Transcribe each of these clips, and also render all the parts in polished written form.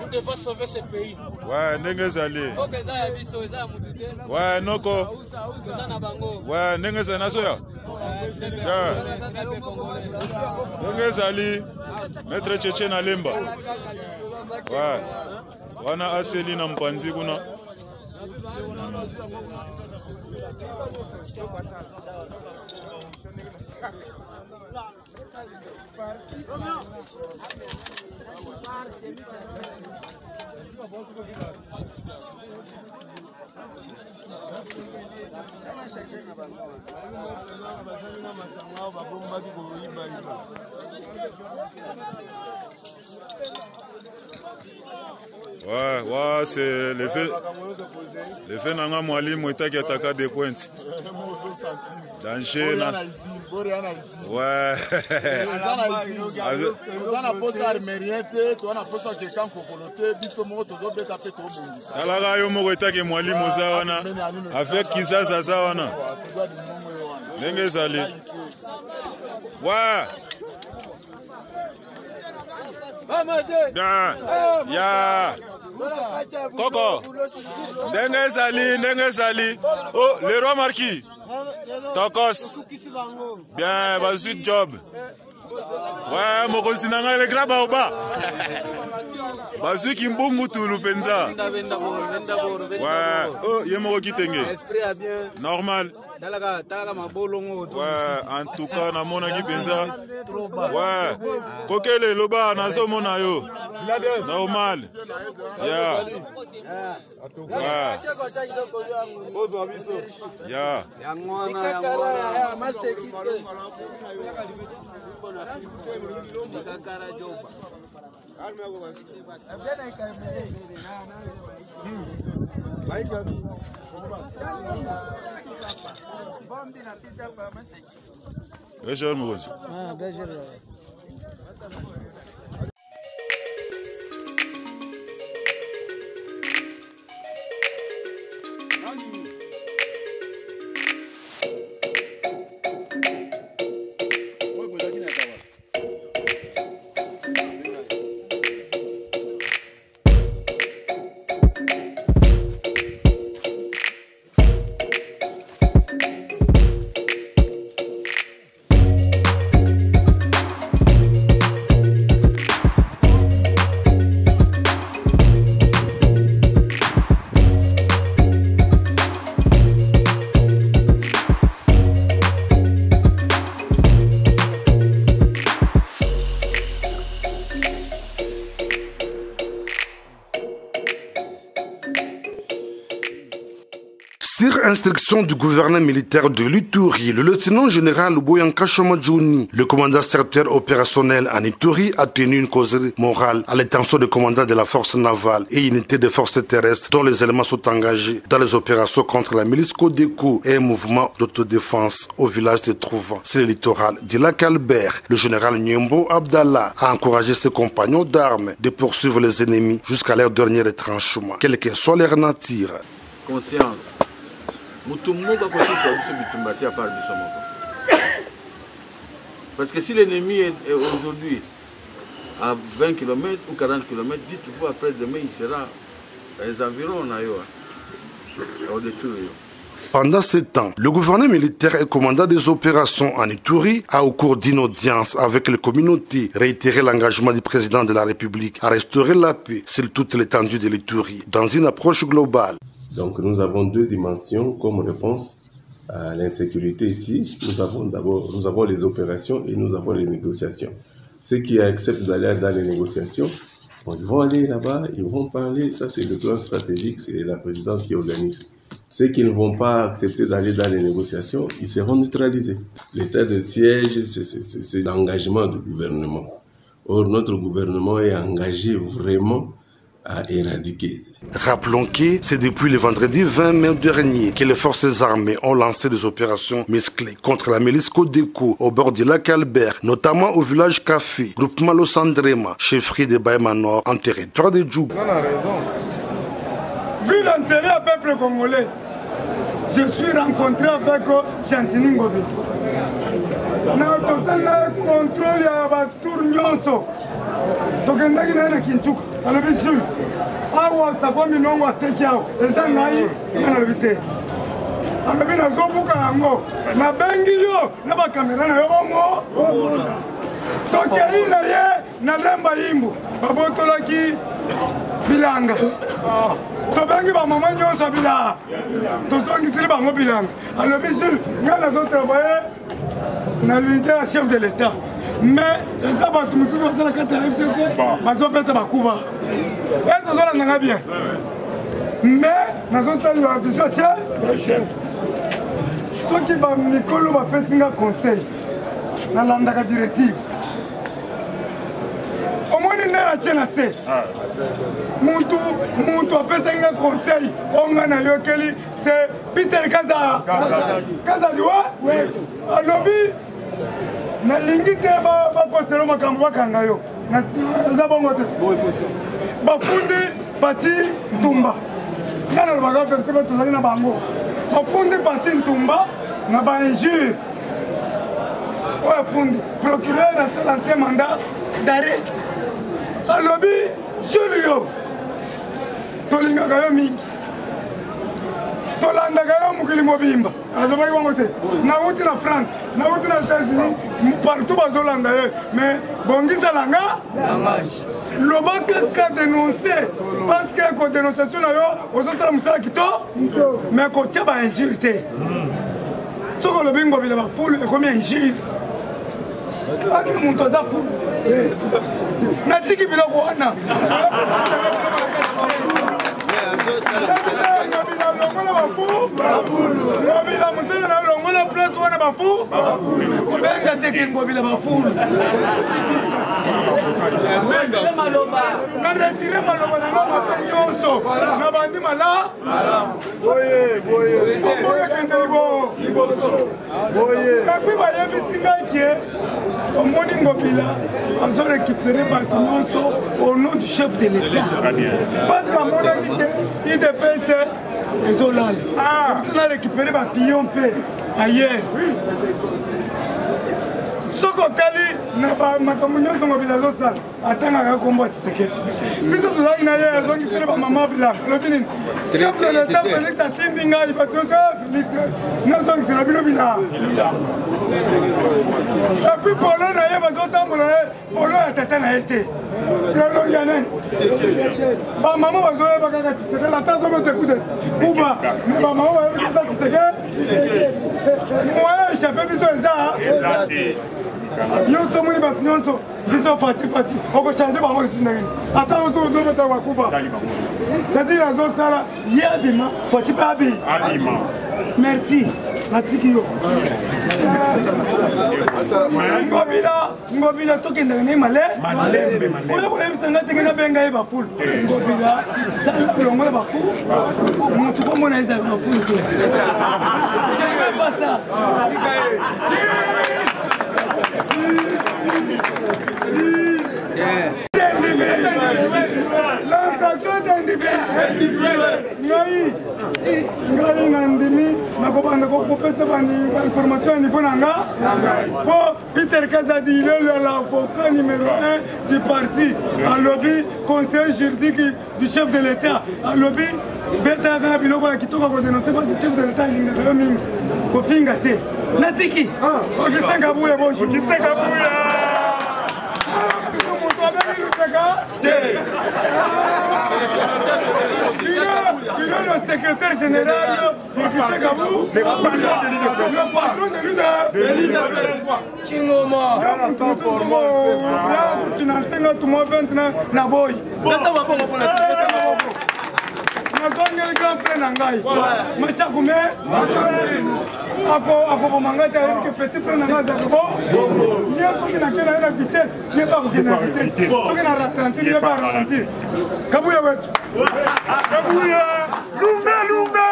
Nous devons sauver ce pays. Ouais, Nengezali. Ouais, Noko. Ouais, Nengezali Nasoya. Nengezali. Maître Tchétché na Lemba. Ouais. Wana aseli na mpanzi kuna. Ouais, c'est l'effet nanga mwalimu itaki ataka des pointes. Danger là. Ouais. Alaga yo moko itaki mwalimu zawana. Avec kizaza zawana. Ndenge zali. Ouais. Ya. Koko. Ndenge zali. Oh, le roi Marquis. Tokos. Bien, vas-y job. Ouais, mon sinanga le graba oba. Vas-y kimbungu tulu penza. Ouais, oh, yemo kitenge. Normal. Ouais, en tout cas, na mona ki penza. Ouais, kokele loba na zo mona yo. Normal. Yeah. Ouais. Yeah. Bejer Mogozi. Bejer. Sur instruction du gouverneur militaire de l'Ituri, le lieutenant-général Boyanka Chomadjouni, le commandant secteur opérationnel en Ituri, a tenu une causerie morale à l'intention des commandants de la force navale et unité des forces terrestres dont les éléments sont engagés dans les opérations contre la milice Codeco et un mouvement d'autodéfense au village de Trouva. C'est le littoral du lac Albert. Le général Nyembo Abdallah a encouragé ses compagnons d'armes de poursuivre les ennemis jusqu'à leur dernier retranchement, quelle que soit leur nature. Conscience. Parce que si l'ennemi est aujourd'hui à 20 km ou 40 km, dites-vous après demain il sera à les environs. Pendant ce temps, le gouverneur militaire et commandant des opérations en Ituri a, au cours d'une audience avec les communautés, réitéré l'engagement du président de la République à restaurer la paix sur toute l'étendue de l'Ituri dans une approche globale. Donc nous avons deux dimensions comme réponse à l'insécurité ici. Nous avons les opérations et nous avons les négociations. Ceux qui acceptent d'aller dans les négociations, ils vont aller là-bas, ils vont parler. Ça, c'est le plan stratégique, c'est la présidence qui organise. Ceux qui ne vont pas accepter d'aller dans les négociations, ils seront neutralisés. L'état de siège, c'est l'engagement du gouvernement. Or, notre gouvernement est engagé vraiment à éradiquer. Rappelons que c'est depuis le vendredi 20 mai dernier que les forces armées ont lancé des opérations musclées contre la milice Codeco au bord du lac Albert, notamment au village Café, groupement Los Andrema, chefferie de Baïma Nord, en territoire de Djoub. On a raison. Vu l'intérêt au peuple congolais, je suis rencontré avec Chantini Ngobi. contrôle ya batour nyonso tokendaki naye na kinchuka alobi Jules awa sako minongo ateki awa eza ngai nalobi te alobi nazobuka yango nabengi yo na bakamera na yo bongo soki ayi na ye nalemba yimbu babotolaki bilanga tobengi bamama nyonso bilanga tozongisili bango bilanga alobi Jules ngai nazotravaye na l'unité ya chef de l'état mais eza bato mosusu baza na kati ya FCC bazobeta bakuba eza ozolandanga bien mais nazosalela vision chef soki bamikolo bapesinga conseil nalandaka directive omoni nde natie na se muntu apesinga conseil onga nayokeli se Peter Kazadi wa alobi nalingi te bakosela makambo bakanga yo eza bongo te bafundi pati ntumba nga nalobaka vertebe tozali na bango bafundi pati ntumba na bainjure oyo afundi procureur asala ancien mandat d'arrêt alobi Jules yo tolingaka yo mingi tolandaka yo mokili mobimba azobaki bango te nauti na France nauti na États-Unis partout bazolanda ye mais bongisalanga loba kaka dénoncer parce que kodénonciation na yo ozosala mosala kito mais kotia bainjure te soki olobi ngobila bafulu ekomi injure parce que moto aza fulu natiki biloko wana ngobila mosala na yo longola place wana bafu kobenga teke ngobila bafulu na retire maloba nanga mabe nyonso na bandi mala okende kapi bayebisi ngai ke omoni ngobila azorécupere bato nyonso au nom du chef de l'état parce que amonaki ke IDPS ezolala ebisana récupere bapillon mpe ailleurs soki otali na makambo nyonso ngobila azosala atangaka kombo ya Tshisekedi biso tozalaki na ye azongisile bamama bilanga alobi nini chef de l'état Félix atindi ngai bato nyonso Félix nazongisela bino bilanga epuis polo na ye bazotambola ye polo ya tata na ye te lolongi ya nani bamama bazoyeba kaka Tshisekedi ata azobeta kude kuba me bamama bayebisa Tshisekedi moyen échappe biso eza nyonso moni bato nyonso biso fati okochange bango lisusu ndenge ata ozobeta bakuba c'est-à-dire azosala ye abima fati mpe abima merci natiki yo ngobila tokendaka naye malembe oyo koyebisanga teke nabenga ye bafulu ngobila sala kolongola bafulu motu komona ezali bafulu te pasa l'infraction est individuelle ngai nandimi nakobanda kopesa bainformation ya niveau na nga mpo Peter Kazadi il est l'avocat numéro 1 du parti alobi conseiller juridique du chef de l'état alobi betaka kaka biloko ya kitoko kodénonce pasi chef de l'état alingaka yo mingi kofinga te natiki okisenga buya bonjour il est le secrétaire général Augustin Kabou, le patron de l'UDPS. Chingoma. Il a financé notre mois 29 na boy. nazongeli grand frère na ngai machakume akobomanga te ayebike petit frère na ngai azalako ye soki nakenda ye na vitesse ye bakokende na vitesse soki na ralentir ye baralentir kabuya wetu kabuya lumbe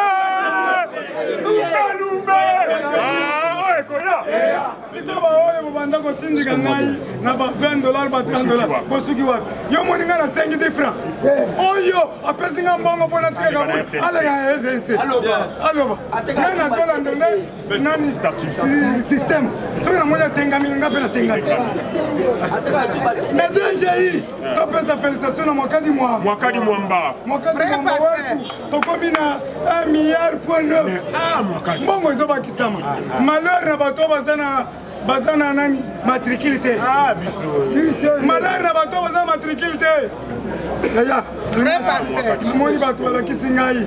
sitoba oyo bobanda kotindika ngai na ba $20 ba $30 bosuki wapi yo moninga na 5 10 francs oyo apesi nga mbongo mpo natikaka aleka ese aloba ngai nazolanda nde nani système soki na moni atengami nga mpe natengami na DGI topesa félicitation na Mwakadi Mwamba wetu tokomi na 1,9 milliard mbongo ezobakisama malheur na bato baza na nani matricule te malheur na bato baza matricule te yaya namoni bato balakisi ngai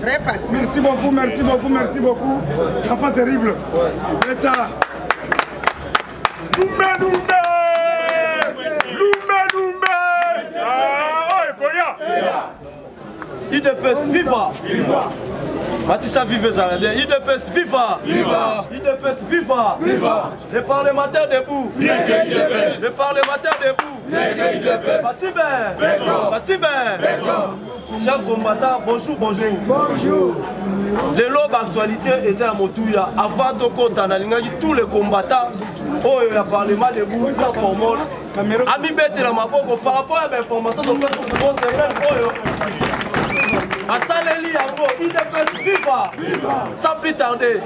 merci beaucoup enfant terrible eta Lumbe IDPS viva Matissa vive Zaradien, IDPS viva IDPS viva Les parlementaires debout Les parlementaires debout Fatibé Chers combattants, bonjour Les lobes actualité et c'est à Motouya avant de compter tous les combattants oh il y a parlement debout sans formol Ami Bete la Maboko par rapport à l'information de presse pour c'est vrai Asaleli yango IDPS viva sans plus tarder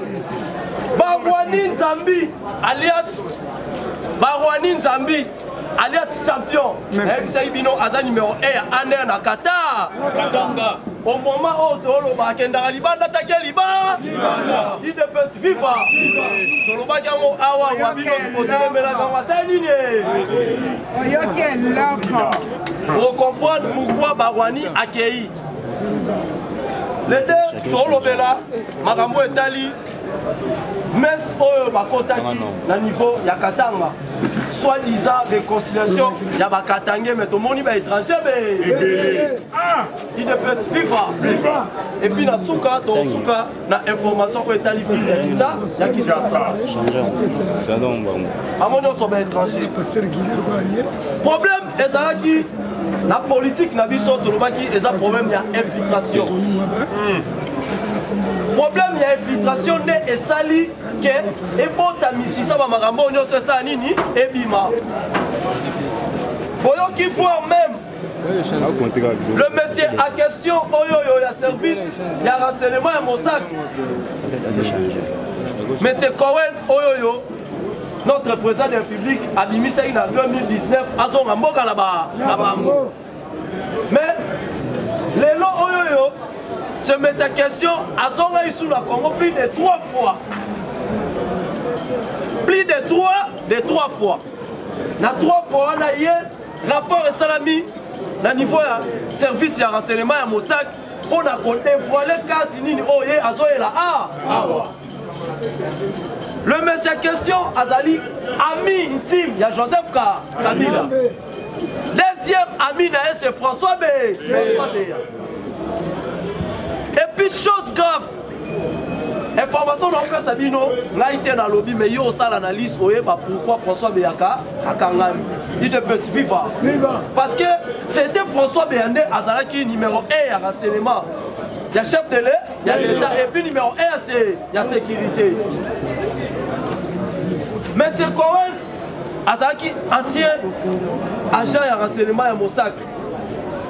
Barwani Nzambi alias champion Bino Aza numéro 1 Aner na Qatar au moment où Toloba Kendara Libanda Takeliba IDPS viva Toloba Yango Awa Wabino Tukotelemela Gama Saline pour comprendre pourquoi Barwani accueilli l'été Tolobela Makambo Etali Mes Oyo Bakotaki na niveau ya Katanga soi-disant réconciliation ya Bakatangé mais tout le monde est étranger il est viva et puis na Souka na information ko Etali fils ya Kinshasa amonyo so ba étranger problème ezalaki la politique na biso tolobaki eza problème ya infiltration problème ya infiltration ne esali ke ebota misisa ba makambo nyonso esa nini ebima boyoki voir même le monsieur à question oyo ya service ya renseignement ya Mossack monsieur Cohen oyo notre président de la République a mis ça en 2019 à son amboka là-bas. Mais les lots oyo se met sa question à son sous la Congo plus de 3 fois. Plus de 3 fois. Na 3 fois on a eu rapport et salami na niveau ya service ya renseignement ya Mossack on a dévoilé carte nini oye azoyela le monsieur question Azali ami intime il y a Joseph Kabila deuxième ami c'est François B et puis chose grave information donc Sabino là il était dans le lobby mais il y a aussi l'analyse pourquoi François Beyaka a Kangami il ne peut vivre parce que c'était François Beyandé Azalaki numéro 1 à renseignement il y a chef de l'État il y a l'État et puis numéro 1 c'est il y a sécurité. Mais c'est Cohen Azaki ancien agent de renseignement à Mossack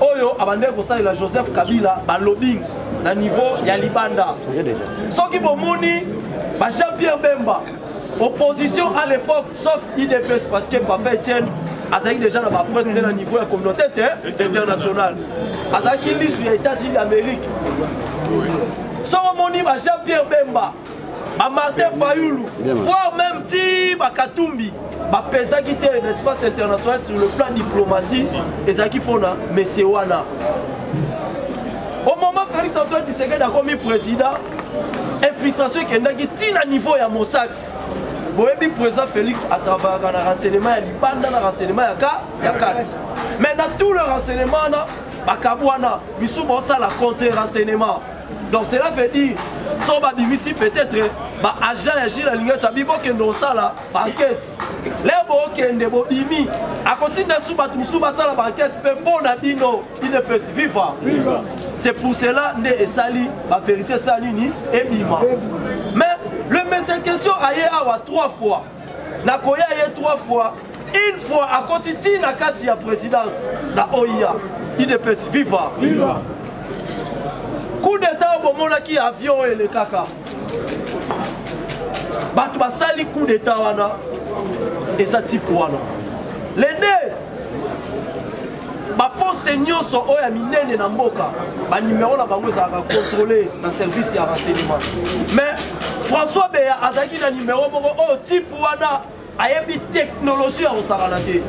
Oyo abandé ko ça la Joseph Kabila ba lobbying na niveau ya Libanda soki bomoni ba Jean-Pierre Bemba opposition à l'époque sauf IDPS parce que Papa Etienne Azaki déjà na ba prêtre na niveau ya communauté internationale Azaki lisu ya États-Unis d'Amérique soki bomoni ba Jean-Pierre Bemba ba Martin Fayoulou voire même ti ba Katumbi ba pesa qui était l'espace international sur le plan diplomatie et ça qui pona monsieur wana au moment Félix Antoine Tshisekedi a commis président infiltration qui est tina niveau ya Mossack boyebi président Félix à travers na renseignement ya Libanda na renseignement ya Kati mais dans tout le renseignement na bakabwana bisu bossa la contre renseignement donc cela veut dire so ba bimisi peut-être ba agent ya Gilles Lingeta bibo kendo sala enquête les bo kende bo bimi a continuer sous ba sala enquête pe pona dino il ne peut vivre c'est pour cela ne esali ba vérité salini et bima mais le message question aye awa 3 fois na koya aye 3 fois une fois à continuer na kati ya présidence na OIA il ne peut vivre coup d'état au moment qui avion et le caca. Batba sali coup d'état wana eza type wana les deux baposte nyonso oyo ya minene na mboka banimero na bango ezalaka contrôlé na service ya renseignement mais François Beya azalaki na nimero moko oyo type wana ayebi technologie ya kosakana te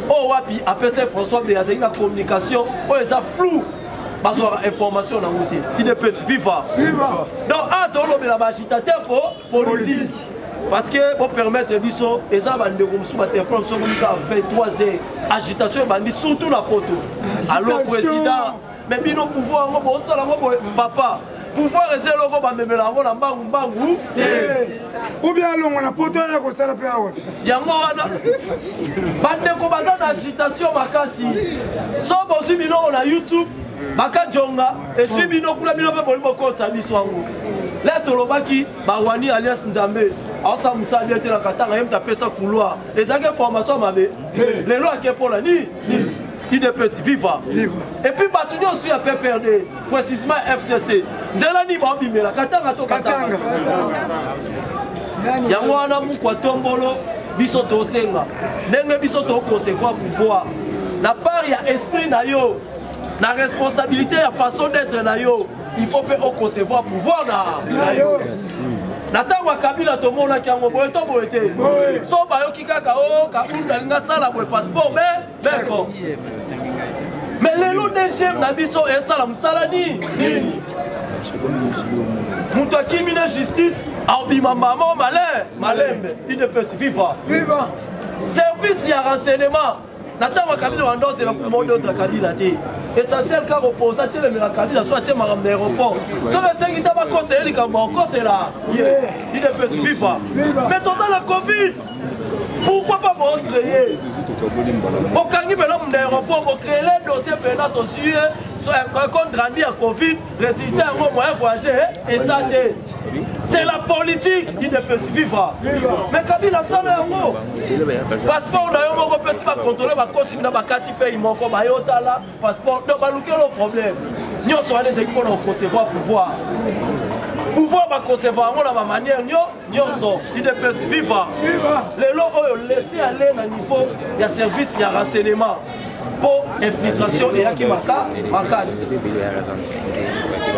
oyo wapi apesa François Beya azalaki na communication oyo eza flou bazwaka information nango te idps viva donc a tolobela baagitateur politique parce que pour permettre biso eza bandeko mosusu batelefone biso komika 23h agitation ebandi surtout na poto alors président mais bino pouvoir yango bosala yango boye papa pouvoir eza eloko bamemela yango na mbangu ou bien alongo na poto ya kosala mpe awa yango wana bandeko baza na agitation makasi so bozwi binoko na youtube bakajonga ezwi bino kuna bino mpe boli bokotisa biso yango le tolobaki bawani alias nzambe aosa mosala bien te na katanga ye mutapesa couloir ezalaki information mabe lelo ake mpona ni idps viva et puis bato nyonso ya PPRD précisément FCC nzela ni baobimela katanga to katanga yango wana mukwa tombolo biso tosenga ndenge biso toconcevoir pouvoir na part ya esprit na yo na responsabilité ya façon d'être na yo il faut pe concevoir pouvoir na yo na ntango ya Kabila tomonaki yango boye to boye te so bayoki kaka o Kabila alingi asala boye passeport beko mais lelo DGM na biso esala mosala nini moto akimi na justice aobima mbama malembe idps viva service ya renseignement na ntango ya Kabila wandozela kumode otra Kabila te essentiel car opposa telemela Kabila so atie makambo na aéroport soki esengi ta bakosela likambo okosela idps viva mais toza na covid pourquoi pas bocréer okangi belo na aéroport bocréer le dossier pena tozwi compte rendu ya covid résultat yango moyen voyager eza te c'est la politique idps viva mais Kabila asala yango passeport na yo moko mpesi bakontrole bakoti bina bakati fei moko bayotala passeport donc baluki lo problème nyonso wana ezali mpona koconcevoir pouvoir baconcevoir yango na bamanière nyonso idps viva lelo oyo laisser aller na niveau ya service ya renseignement pour infiltration eyaki makasi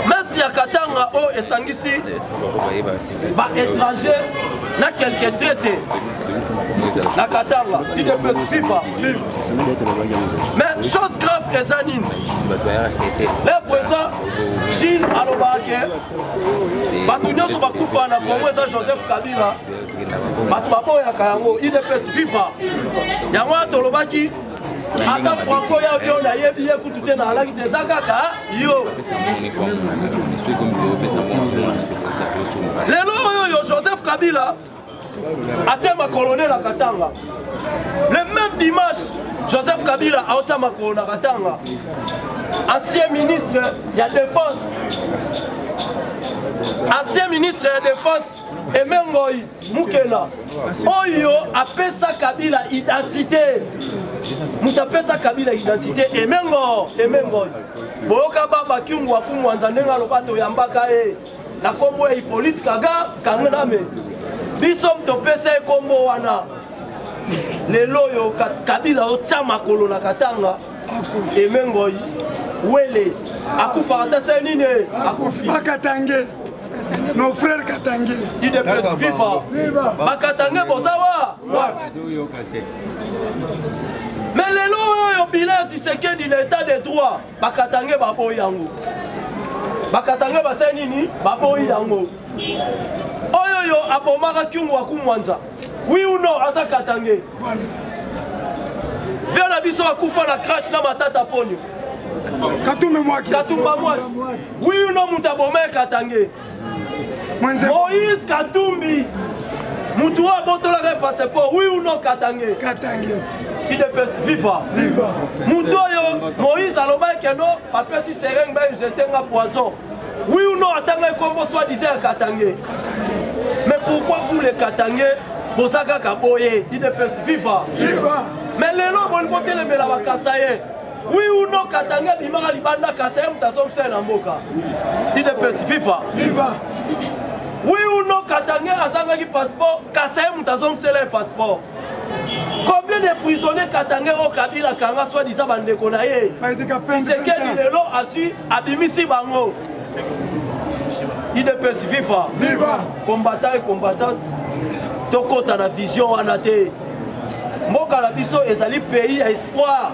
merci ya katanga oyo esangisi baétranger na quelque traité na katanga idps viva mais chose grave eza nini le président Gilles alobake bato nyonso bakufa na Congo eza Joseph Kabila bato baboyaka yango idps viva yango wana tolobaki ata franco ya bio nayebi ye kutu te na alaki te eza kaka yo lelo oyo Joseph Kabila atie makolone na Katanga le même dimanche Joseph Kabila aotia makolo na Katanga ancien ministre ya défense Emengoi Mukela oyo apesa Kabila identité mutu apesa Kabila identité Emengoi boyoka baba kiungu akumwanza ndenge aloba toyambaka ye na kombo ya Hippolyte Kagame biso mtopesa ye kombo wana lelo oyo Kabila otia makolo na Katanga Emengoi wele akufaka ta se nini akufi Bakatange nos frères Katange idps viva bakatange bozawa mais lelo oyo bilan Tshisekedi l'état de droit bakatange baboyi yango bakatange base nini baboyi yango oyo abomaka kiungu akumwanza oui ou non asa Katange vers na biso akufa na crash na matata ponyo Katumba mwaki oui ou non mutu abomaka Katange Moïse Katumbi mutu oyo abotolaka passeport oui ou non Katange idps viva mutu oyo Moïse alobaki keno bapesi serenge bainjetenga poison oui ou non atanga ekombo soi-disant ya Katange mais pourquoi vous les Katange boza kaka boye idps viva mais lelo bolibotelemela bakasaye oui ou non Katange bimaka libanda kasaye mutu azomsala na mboka idps viva oui ou non Katange Katangé azangaki passeport, Kasaye Moutazong c'est le passeport. Combien de prisonniers Katangé au Kabila Kanga soi-disant bandeko na ye? Tshisekedi lelo asu abimisi bango. IDPS viva. Viva. Combattant et combattante. Tokota na vision anate. Moka la biso ezali pays à espoir.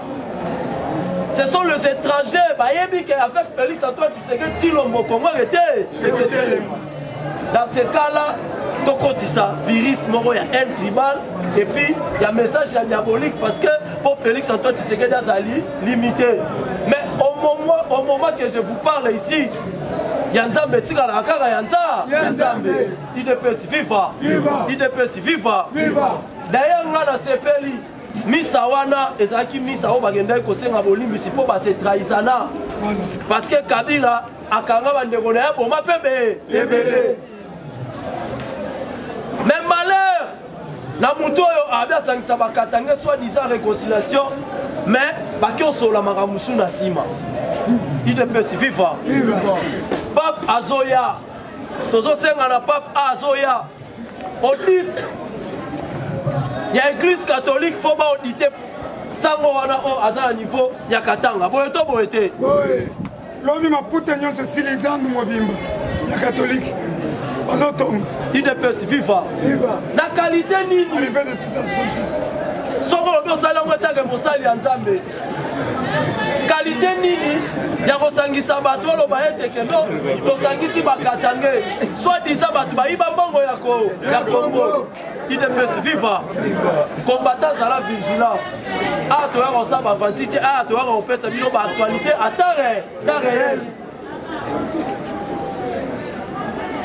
Ce sont les étrangers, avec Félix Antoine Tshisekedi, Tilombo Congo était. Dans ce cas-là, Tokotissa, virus, Moro, il y a un tribal, et puis il y a un message diabolique parce que pour Félix Antoine Tshisekedi, Azali, limité. Mais au moment que je vous parle ici, Yanzambe Tika la Kara Yanzambe, IDPS viva, IDPS viva. D'ailleurs, on a CPLI. Misa wana ezaki misa o bagenda ko senga bolimbi sipo ba se trahisana parce que Kabila akanga bandeko na boma pebe ebele. Mais malheur na muto yo abia sangisa bakatanga soi-disant réconciliation mais bakioso la maramusu na sima. IDPS viva. Pape Azoya tozo senga na Pape Azoya audit. Il y a une église catholique, il faut pas auditer. Sango wana o azala niveau ya katanga. Boyeto boyete. L'homme m'a pouté nyon se silisant nous mobimba. Ya catholique. Bazotonga. IDPS viva. Na qualité nini? Arrivé de 666. Soko lo sala ngata ke mosali ya Nzambe. Qualité nini? Ya kosangisa bato lo bayete ke no to sangisi bakatange. Soit disant bato ba iba mbongo ya Kongo. IDPS viva. Combattant Zala vigilant. Ah, tu as reçu ma vantité. Ah, tu as reçu sa vidéo actualité. Attends, réel.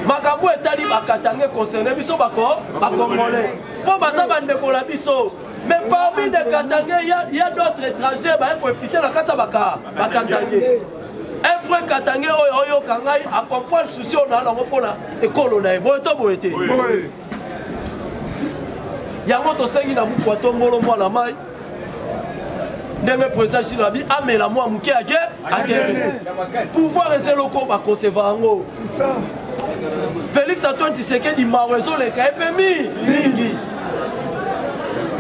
Makambo etali bakatangé concerné biso bako congolais. Pour basa bande ko la biso. Mais parmi les katangés, il y a d'autres étrangers qui profiter la kata bakatangé. Un frère katangé oyo kangai a comprendre souci on a nango pona ekolo na boyeto boyete. Yango to sengi na buku atongolo mwana mai ndenge président Chilabi amela moi muke age pouvoir ese loko ba conserver ngo c'est ça. Félix Antoine Tshisekedi mawezo le kaepemi mingi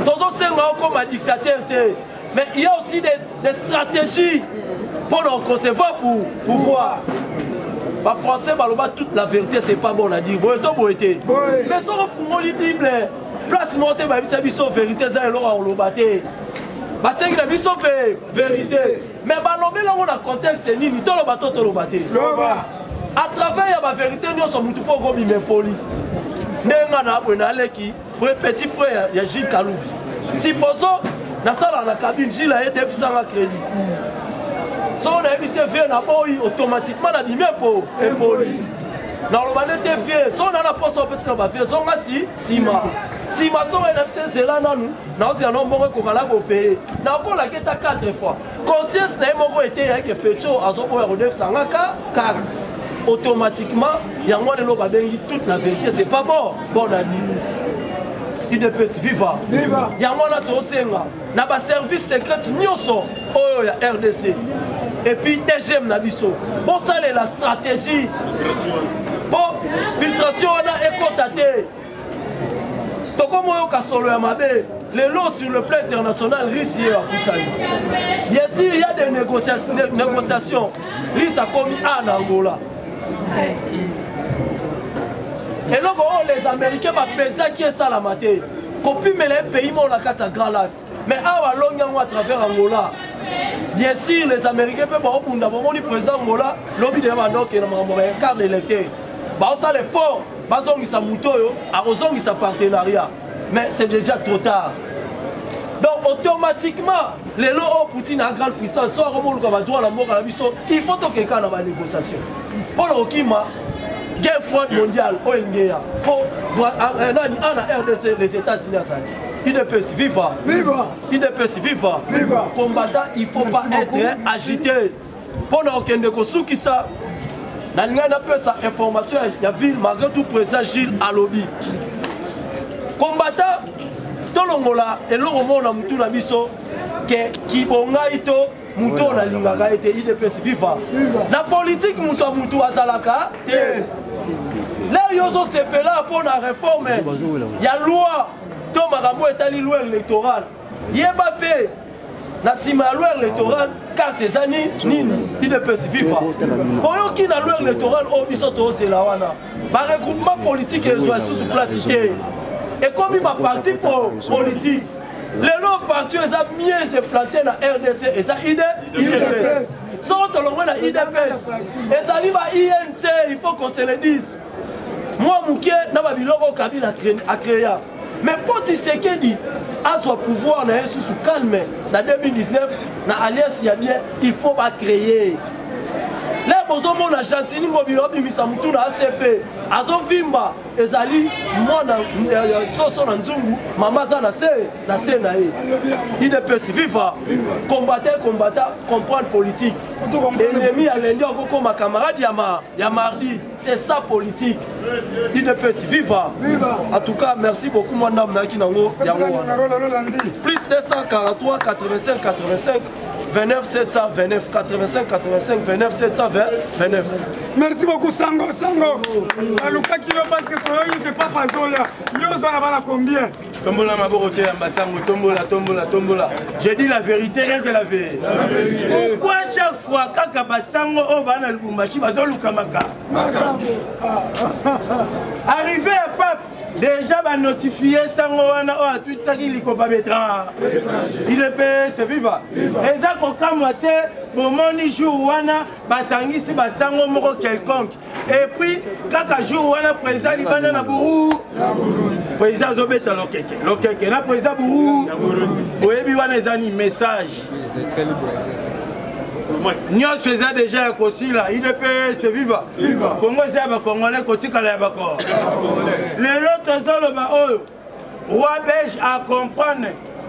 tozo senga comme un dictateur mais il y a aussi des stratégies pour le conserver pour pouvoir. Les Français baloba toute la vérité c'est pas bon à dire boyeto boyete mais so fungoli Bible place monter ba biso vérité za elora olobate ba sengi na biso vérité mais ba lobé là on a contexte nini to lobato to lobate loba à travers ya ba vérité nous sommes mutu po go bimé poli nenga na abona leki pour petit frère ya Gilles Kaloubi si poso na sala na cabine Gilles a été fisanga crédit so na bise vie na boy automatiquement na bimé po poli na lobane te vie so na la poso pesi na ba vie so ngasi sima si ma soeur est absente là non nous allons mourir qu'on va la payer na encore la quête 4 fois conscience n'a pas été avec Petro à son point de 4 automatiquement il y a moins de l'eau toute la vérité c'est pas bon bon ami IDPS viva il y a moins de tosenga na ba service secret nyonso oyo ya RDC et puis deuxième na biso bon ça c'est la stratégie pour filtration on a écotaté. Les lots sur le plan international risquent à Poussani. Bien sûr, il y a des négociations. Risque a commis en Angola. Et donc, les Américains vont peser qui est ça la matière. Copie mais les pays ont la carte à Grand Lac. Mais à travers Angola. Bien sûr, les Américains peuvent avoir un président Angola. Lobby de Mano qui est un quart d'électeur. Ça les forts. Bazongisa mutoyo, arozongisa partenariat. Mais c'est déjà trop tard. Donc automatiquement, les lots Poutine a grande puissance, soit remonte comme droit à la mort à la mission, il faut que quelqu'un ait une négociation. Pour le Okima, guerre froide mondiale, ONG, pour en RDC, les États-Unis, IDPS viva. IDPS viva. Combattant, il ne faut pas être agité. Pour le négociation qui ça. Dans le information, il y a ville malgré tout président Gilles à lobby. Combattant, tout le monde et le monde a mutu na biso que qui bongaito mutu na lingaka été IDPS viva. La politique mutu azalaka te. Là oyo ozosepela mpo na réforme ya loi to makambo etali loi électorale yeba mpe na nsima ya loi électorale carte eza nini idps viva oyoki na loi électorale oyo biso tozela wana baregroupement politique ezwa lisusu place te ekomi baparti politique lelo parti eza mieux eplanté na rdc eza idps soko tolongwe na idps ezali ba inc il faut qu'on se le dise mwa moke na babiloko kabila akréa mais mpo Tshisekedi azwa pouvoir na ye susu calme na 2019 na alliance ya bien il faut bacréer le bozomona Gentini Mobilo bimisa mutu na ACP azovimba ezali mwana soso na nzungu mama za na se na ye idps viva combattre comprendre politique ennemi ya lendi okokoma camarade ya mardi c'est ça politique idps viva en tout cas merci beaucoup mwanda mnaki nango yango plus 243 85 85 29 729 85 85 29 729. Merci beaucoup Sango. Aluka qui veut parce que toi il n'est pas Zola. Nous on a combien? Tombola maboroté ambasango tombola. J'ai dit la vérité rien que la vérité. Pourquoi chaque fois kaka basango o bana lubumbashi bazoluka maka? Arrivé à Pape déjà va notifier sango wana o atutaki likopa betran. Il est payé c'est viva. Eza kokamwa te bomoni jour wana basangisi basango moko quelconque. Et puis kaka jour wana président libana na buru. Président zobeta lokeke na président buru. Oyebi wana ezani message. Nyos faisait déjà un cosi là, il est payé, c'est viva. Congo c'est un Congolais, Kotika la bako. Les autres sont le roi belge à comprendre.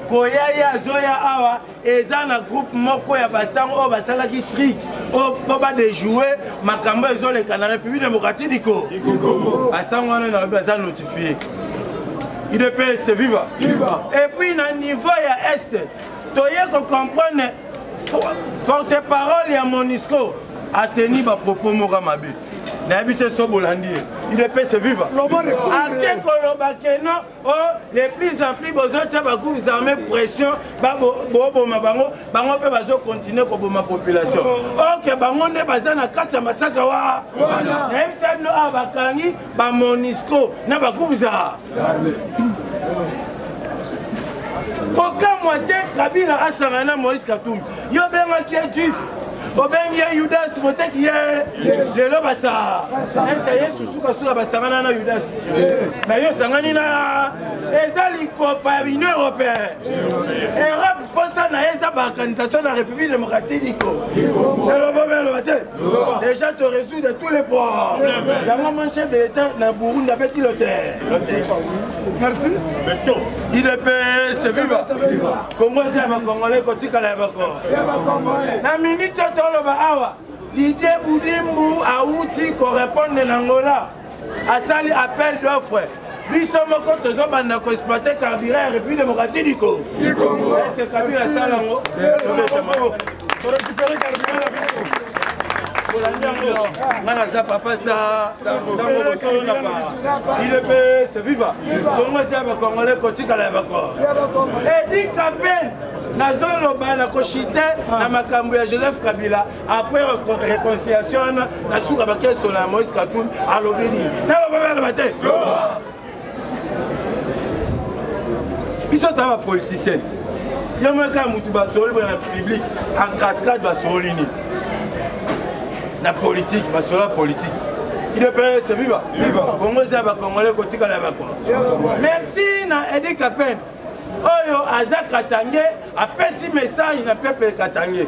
Koyaya Zoya Awa, et dans le groupe Moko ya Bassang, oh Bassala qui trick, oh Boba de jouer, Makambo et Zole, la République démocratique du Congo. Bassang on a besoin de notifier. Il est payé, c'est viva. Et puis dans le niveau ya Est, Toye qu'on comprenne. Porte-parole ya Monisco a tenu ma propos Moramabe. N'habite so Bolandi. Il est payé, c'est vivant. Ake kolobake non, oh, les plus en plus besoin de beaucoup armées pression, bango pe bazo continuer ko boma population. OK, bango ne baza na kata masaka wa. Même ça no abakangi ba Monisco na bakubiza. Aucun moitié Kabila a Sarana Moïse Katoum. Yo benga qui est juif. Obengi Yudas motek ye. Le lobasa. Est-ce que Yesu suka basangana na Yudas? Mais yo sangani na ezali copa Union européenne. Europe posa na eza ba organisation de la République démocratique du Congo. Déjà te résout de tous les points. Dans mon chef de l'État na Burundi a petit l'hôtel. Merci. Il est payé, c'est vivant. Congo c'est un Congolais Kotika la bako. Na minute toloba awa. Didier Boudimbu a outil qu'on répond en Angola. A sali appel d'offres. Biso moko tozo banda ko exploiter carburant République démocratique du Congo. C'est Kabila salango. Pour récupérer carburant la biso. Papa ça, il est payé, c'est viva. Comment c'est un Congolais Kotika la bako. Et dit Kapel. Nazolo bana koshite na makambo ya Joseph Kabila après réconciliation na suka baké sur la Moïse Katoum à l'obédi. Na lo ba te. Biso taba politicien. Yama ka mutu ba solo na public en cascade ba solini. Na politique ba solo politique. Il est payé, c'est viva. Congo c'est ba Congolais Kotika la bako. Merci na Edi Kapel. Oyo aza Katange a pesi message na peuple Katange.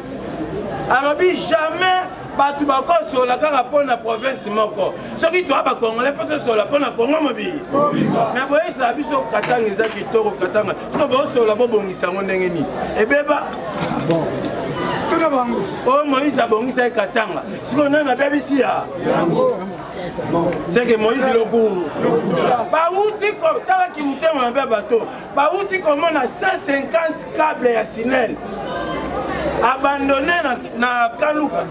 Alors jamais batu bako sur la kaka pour la province moko. Ce qui doit ba Congolais faut sur la pour la Congo mobi. Mais boye ça biso Katange za kitoko Katanga. Ce que bo sur la bo bongisa ndenge ni. Et beba bon. Tuna bango. Oh Moïse a bongisa Katanga. Ce qu'on a na bebisi ya. C'est que Moïse le cours. Baouti comme ça qui nous tient un bateau. Baouti comme on a 150 câbles à Sinel abandonnés na Kaluka.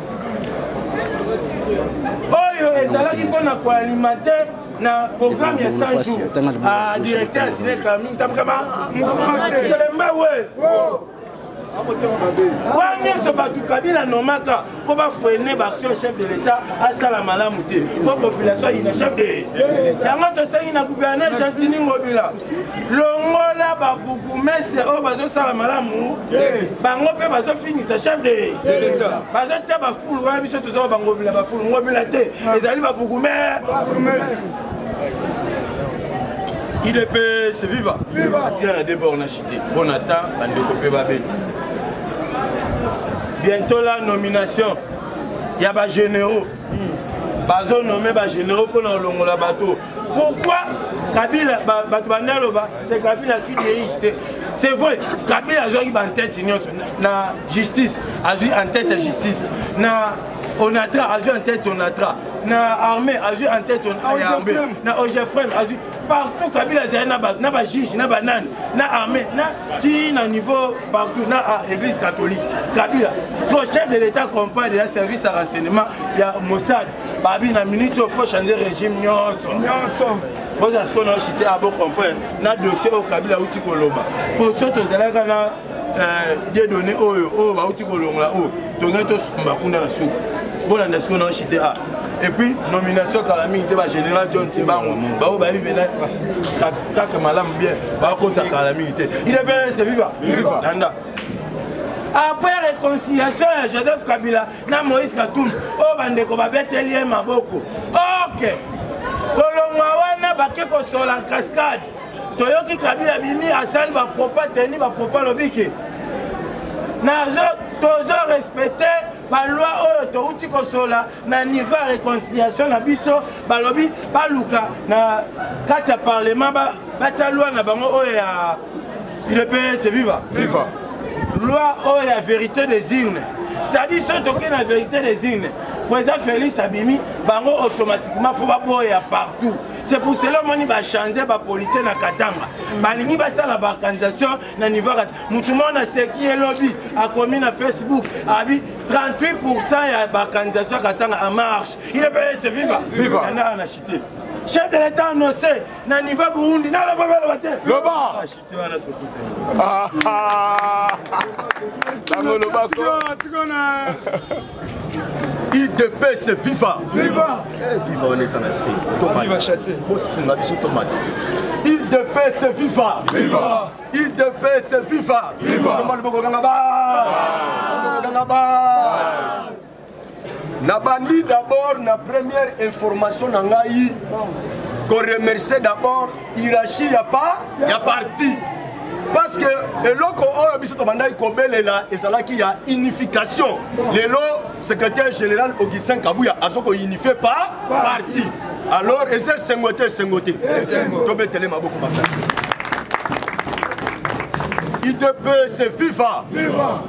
Oyo ezalaki mpona koalimenter na programme ya 100 jours à directeur Siné Kami tamkama selemba we Wanya Sobatu Kabila nomaka pour freiner l'action chef de l'État à Salamalamaouté. Pour la population, il est chef de l'État. Il y a un gouverneur Gentini Ngobila. L'Ongola, Bougumestre, Obazo Salamalamaou, Bangope, Bazo finit sa chef de l'État. Bazo Taba Foul, Wamiso Tozo Bangobila, Bafoul, Ngobila Té, et Zali Babougumestre. IDPS viva. Viva. Tira la débord na chité. Bon attend, on découpé Babé. Bientôt la nomination. Il y a des généraux. Bazo nommé des généraux pour le bateau. Pourquoi Kabila, c'est Kabila qui dirige. C'est vrai, Kabila a eu en tête la justice, a eu en tête la justice. Onatra a eu en tête Onatra. Na armée a eu en tête armée. Na OGFREN a eu partout Kabila n'a pas juge, n'a pas nan, n'a armée, n'a niveau partout, n'a église catholique. Kabila, son chef de l'État comprend des services à renseignement, il y a Mossad, Babi na minute pour changer régime nyonso. Vous avez ce qu'on a cité à bon comprendre, n'a dossier au Kabila outi koloba. Pour ceux qui ont des données au outi kolonga au, donc tout ce qu'on a sous. Bon, on a ce qu'on a cité à. Et puis, nomination Kalami, il y général John Tibango, Bao Babi Benet, Kaka Malam bien, Bao Kota Kalami, il est bien, c'est vivant. Après réconciliation, Joseph Kabila, na Moïse Katoum, oh Bandeko Babetelier Maboko. Ok. Kolongawana Bakeko sur la cascade. Toyoki Kabila Bimi, Asal, Bapopa, Teni, Bapopa Lobiki. Nazo, Tozo respecté. La loi autoroute kosola na niveau réconciliation na biso balobi baluka na kata parlement ba loi na bango oya il est c'est viva loi oya vérité des urnes c'est-à-dire ce token la vérité des urnes président Félix Abimi bango automatiquement faut pas boya partout. C'est pour cela que je vais changer les policiers dans Katanga. Je vais faire la organisation dans le niveau. Tout le monde a ce qui est lobby, a commis sur Facebook. 38% de l'organisation Katanga en marche. Il est payé, c'est viva. Viva. Chef de l'État annoncé, dans le niveau Burundi, dans le bas. Le bas. IDP c'est viva. Viva. Viva on est sans assez. Viva chasser. IDP c'est viva. Viva. IDP c'est viva. Viva. Nabandi d'abord na première information nangai qu'on remercie d'abord Irachi y a parti. Parce que eloko oyo biso to bandai kobelela ezala ki ya unification. Lelo secrétaire général Augustin Kabuya azoko unifié pas parti. Alors ese sengote. To betele maboko makasi. IDP c'est viva. Viva.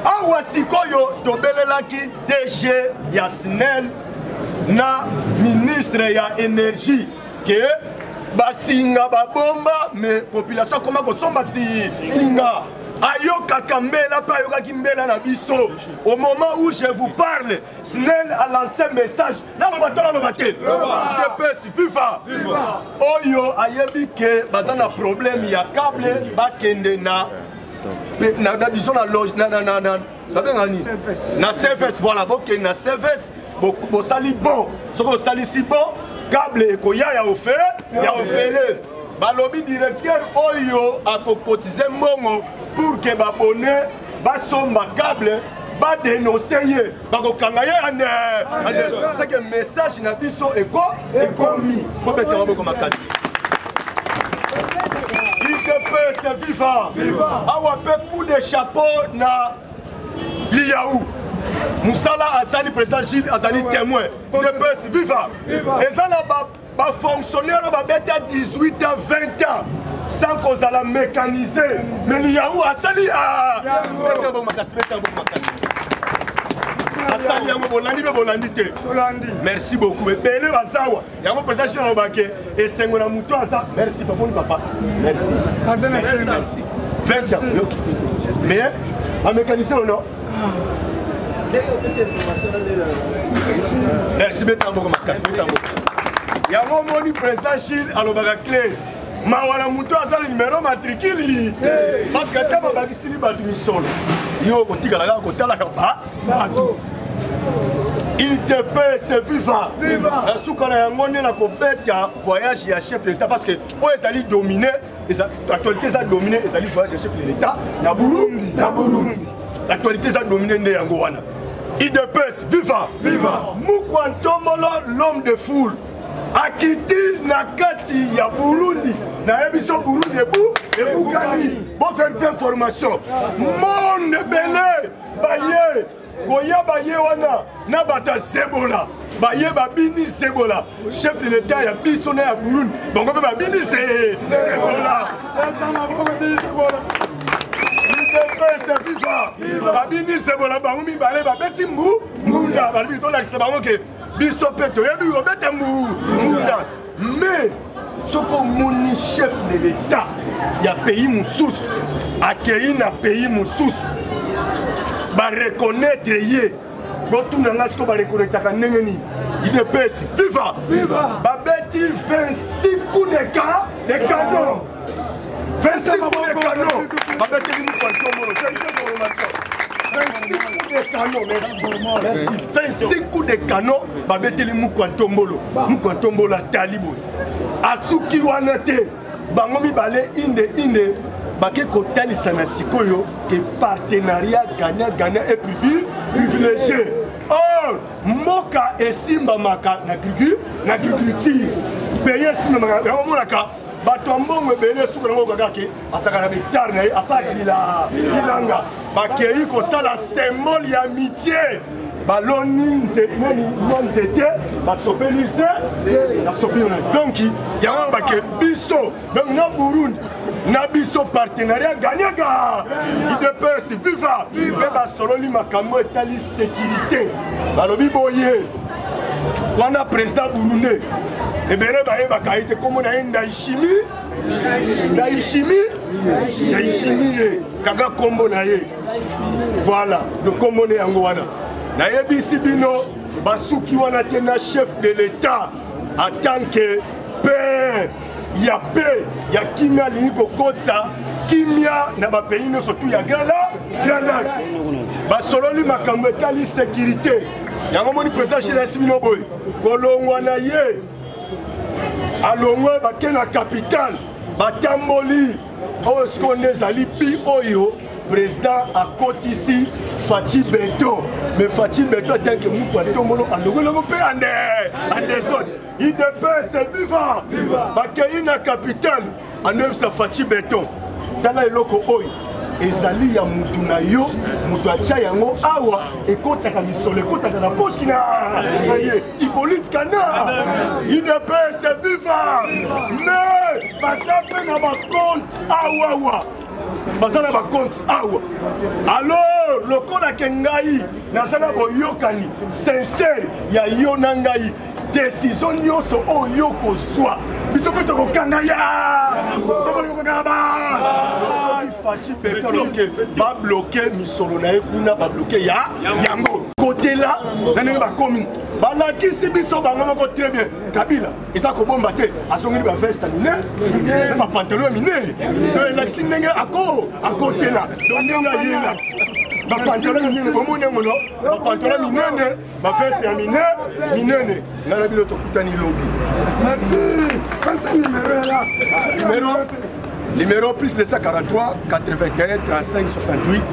Awa sikoyo to belela ki DG ya SNEL na ministre ya énergie que basinga babomba mais population comment kosomba singa ayo kakambela pa yoka kimbela na biso. Au moment où je vous parle, SNEL a lancé un message na batona no batel DPS viva oyo ayebi ke bazana problème ya câble bakende na biso na loge na CFS voilà boke na CFS bo sali bon soko sali si bon câble ekoya ya ofele balobi directeur oyo akokotize mbongo pour que babone basomba câble ba dénoncer ye bakokanga ye ane c'est que message na biso ekomi po betama boko makasi IDP c'est viva awa pe coup de chapeau na Liaou Moussala Azali président Gilles Azali témoin IDP viva et ça là ba fonctionnaire ba bête 18 à 20 ans sans cause à la mécaniser mais Liaou Azali merci beaucoup. Merci papa. Merci. Merci. 20 ans. Mais un mécanicien ou non? Merci. yango moni président Gilles alobaka clair mawana mutu aza le numéro matricule parce que ata babakisili bato misolo yo kotikala kaka kotalaka bato IDPS viva na suka na yango nde na kobeta voyage ya chef de l'État parce que oyo ezali dominé actualité eza dominé ezali voyage ya chef de l'État na Burundi l'actualité eza dominé nde yango wana IDPS viva Mukwantomolo l'homme de foule akiti na kati ya Burundi na yebiso Burundi ebukani bon faire information monde belé baye koya baye wana na bata sebola baye babini sebola chef de l'État ya biso na ya Burundi bango pe babini sebola IDPS viva babini sebola bango mibale babeti mbunda balibi tolakisa bango ke biso pe toyebi obeta mbunda mais soko moni chef de l'État ya pays mosusu akei na pays mosusu ba reconnaître ye botuna nga siko ba reconnaître ka ndenge ni IDPS viva babeti 26 coups de canon 26 coups de canon babeti ni kwa tomolo 26 coups de canon babeti ni mukwa tombolo talibo asuki wana te bango mibale inde bake kotalisa na sikoyo ke partenariat gagnant et privilégié. Or, mboka esimbamaka na agriculture. Pays esimbamaka omonaka bato mbongo ebele suka nango kaka ke asaka na hectare na ye asaka bilanga bakei kosala symbole ya amitié baloni nzete basopelise donc yango bake biso donc na Burundi na biso partenariat gagnant IDPS viva mpe basololi makambo etali sécurité balobi boye wana président burundais ebele bayebaka ye te kombo na ye Ndayishimiye ye kaka kombo na ye voilà do kombo ne yango wana nayebisi bino basuki wana te na chef de l'État en tant que père ya paix ya kimia alingi kokotisa kimia na bapays nyonso tu ya Grand Lac basololi makambo etali sécurité yango moni président Gilles esi bino boye kolongwa na ye alongwe bake na capitale batamboli oyo siko nde ezali pi oyo président akotisi Fachi Beto mais Fachi Beto tel que Mukwantomolo alongolongo mpe ande zone IDPS viva bakei na capitale anebisa Fachi Beto tala eloko oyo ezali ya mutu na yo mutu atia yango awa ekotaka misolo ekotaka na poshi na ye Hippolyte Kana IDPS viva mais baza mpe na bacompte awawa baza na bacompte awa alors lokolake ngai naza na boyokani sincere ya yo na ngai décision nyonso oyo kozwa biso mpe tokokanga ya tokolikokanga basoki Fachi Beto aloke babloke misolo na ye kuna babloke ya yango kote la na ndenge bakomi balakisi biso bango moko très bien Kabila eza kobomba te azongeli baveste mine na bapantalon ya mine no elakisi ndenge akotela do ndenge ayela bapantalon minene bomoni yango no bapantalon minene baveste ya minene ngana bino tokutani lobi numéro plus de 143 81 35 68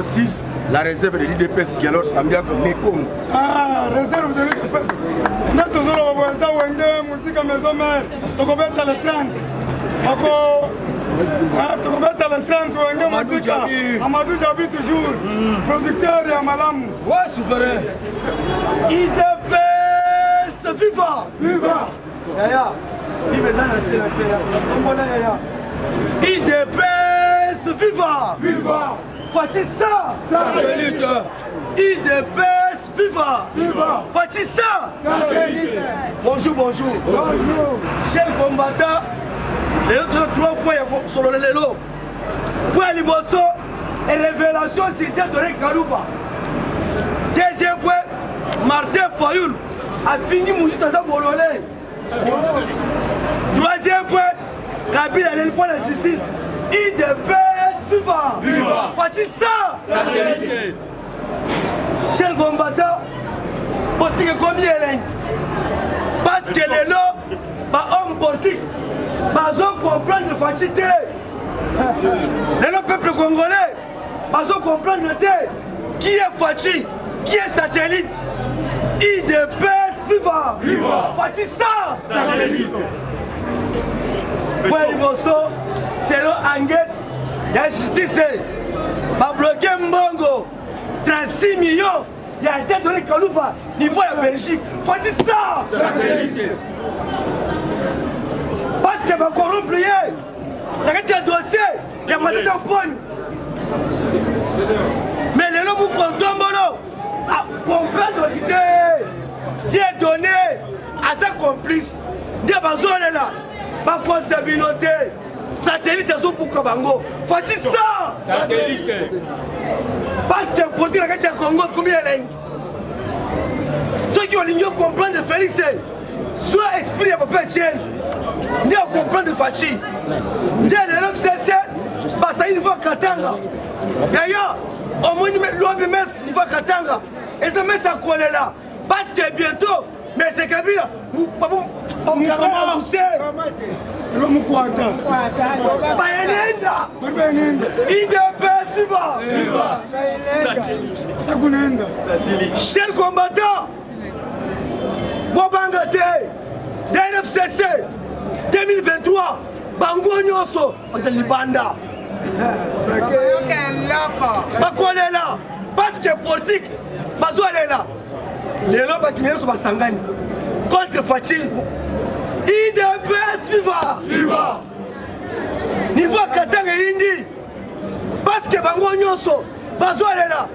006 la réserve de l'IDPS qui alors Sambia Nekongo. Réserve de l'IDPS. Nous avons besoin de musique à maison mère. Tu peux mettre le 30. Tu peux mettre le 30 ou un musique. Amadou Jabi toujours. Producteur et Amalam. Ouais, souverain. IDPS viva. Viva. Yaya. IDPS viva. Viva. Fachi ça. IDPS viva. Viva. Fachi ça. Bonjour, bonjour. Chers combattants, les autres 3 points sur le lelo. Point Liboso et révélation sur Dieudonné Kalouba. Deuxième point, Martin Fayoul a fini Moujitaza Bololé. Troisième point, Kabila est le point de la justice. IDPS viva. Faut-il ça? Chers combattants, politique comme il parce que les lots, les hommes politiques, ils ont comprendre la facilité. Le peuple congolais, ils ont comprendre qui est Fachi, qui est satellite. IDPS viva. Faut-il ça? Satellite. Pour Iboso, c'est l'enquête, il y a justice. Va bloquer Mbongo, 36 millions. Il y a été donné Kalouba, niveau de la Belgique. Faut-il ça? Satellite. Parce que va corrompre, il y a un dossier, il y a un tampon. Mais les gens vous comprennent, comprendre l'idée. Dieu est donné à ses complices. Dieu a besoin de là. Pas responsabilité. Satellite est pour Kabango. Faut-il ça? Satellite. Parce que pour dire que le Congo, combien il y a? Ceux qui ont l'union comprendre de Félix, soit esprit à Papa Etienne, ni à comprendre de Fachi. Ni à l'FCC, parce qu'il faut Katanga. D'ailleurs, au moins l'OMS, il faut Katanga. Et ça met sa colle là. Parce que bientôt, mais c'est Kabila, on va pousser. L'homme quoi attend? IDPS viva. Chers combattants, Bobangate, DNFCC, 2023, Bango Nyoso, c'est Libanda. Pourquoi on est là? Parce que politique, Bazo est là. Les lobes qui sont Sangani contre Fachi. IDPS viva. Niveau Katanga Indi. Parce que Bango Nyoso, Bazo est là.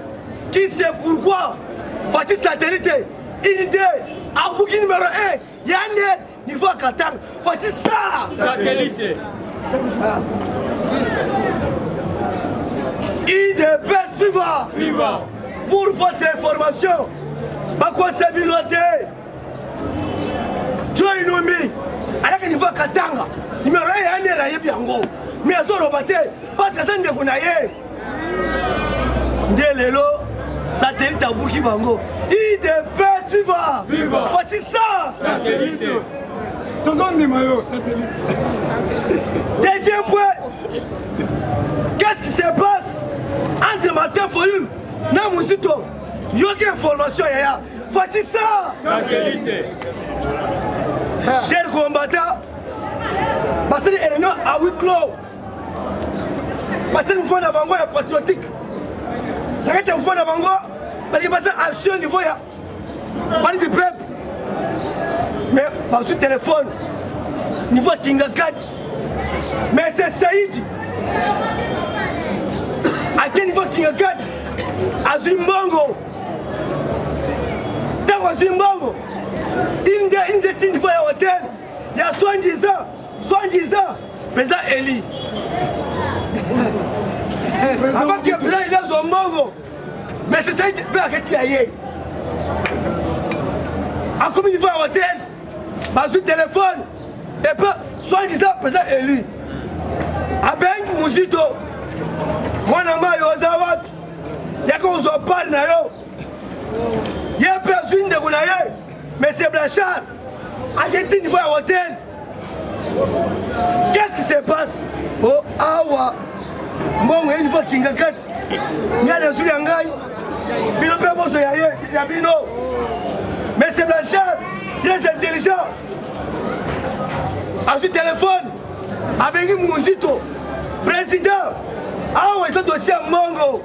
Qui sait pourquoi Fachi satellite, idée, Abouki numéro 1, Yannet, niveau Katanga. Fachi ça. Satellite. IDPS viva. Pour votre information, Bakwa Sabilote, Joy Nomi, à la niveau Katanga, numéro 1 Yannet Rayebiango, mais à son robaté, parce que ça ne connaît pas. Lelo, satellite à Bouki Bango. IDPS viva. Faut-il ça? Satellite. Tout le monde est maillot, satellite. Deuxième point. Qu'est-ce qui se passe entre Martin Foyum et Mouzito? Il n'y a aucune information. Faut-il ça? Satellite. Chers combattants, parce que les réunions à huis clos, parce que nous faisons la bango patriotique. Arrêtez vous faire la bango, parce que c'est action au niveau du peuple. Mais par ce téléphone, niveau Kinga 4, mais c'est Saïd. À quel niveau Kinga 4? À Zimbabwe. Dans Zimbabwe, il y a une niveau à hôtel, il y a 70 ans, président Eli. Avant que le président il est au Mongo, mais c'est ça qui peut arrêter. En comme il va à l'hôtel, dans le téléphone, et puis, soit disant président élu. À Ben Mouzito, moi, je suis à il y a qu'on se parle, il y a personne de Gounaye, mais c'est Blanchard. Argentine, il va à l'hôtel. Qu'est-ce qui se passe? Oh, awa. Moi, je suis à Kinga 4. Il y a des gens qui sont Bino. Mais c'est Blanchard, très intelligent. À ce téléphone, avec Mouzito, président, awa, ils ont dossier à Mongo.